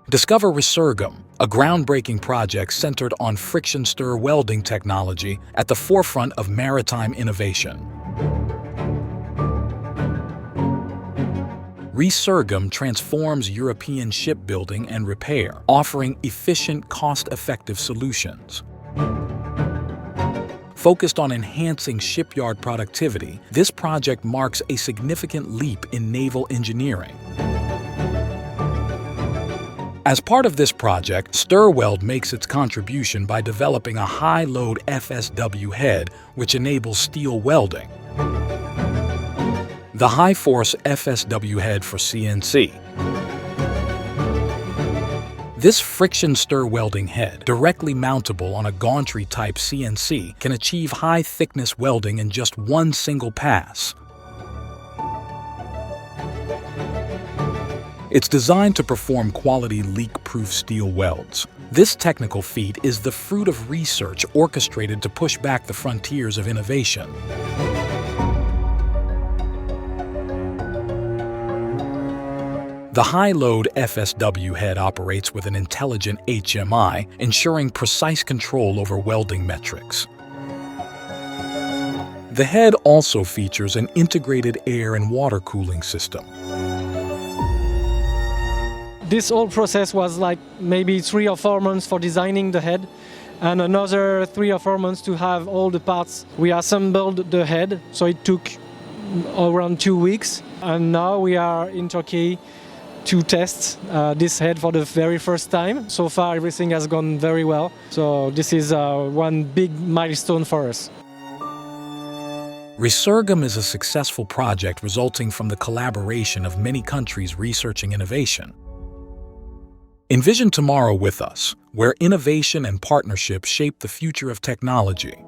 Discover Resurgam, a groundbreaking project centered on friction stir welding technology at the forefront of maritime innovation. Resurgam transforms European shipbuilding and repair, offering efficient, cost-effective solutions. Focused on enhancing shipyard productivity, this project marks a significant leap in naval engineering. As part of this project, Stirweld makes its contribution by developing a high-load FSW head, which enables steel welding. The high-force FSW head for CNC. This friction stir welding head, directly mountable on a gantry-type CNC, can achieve high-thickness welding in just one single pass. It's designed to perform quality leak-proof steel welds. This technical feat is the fruit of research orchestrated to push back the frontiers of innovation. The high-load FSW head operates with an intelligent HMI, ensuring precise control over welding metrics. The head also features an integrated air and water cooling system. This whole process was like maybe 3 or 4 months for designing the head, and another 3 or 4 months to have all the parts. We assembled the head, so it took around 2 weeks. And now we are in Turkey to test this head for the very first time. So far everything has gone very well. So this is one big milestone for us. Resurgam is a successful project resulting from the collaboration of many countries researching innovation. Envision tomorrow with us, where innovation and partnership shape the future of technology.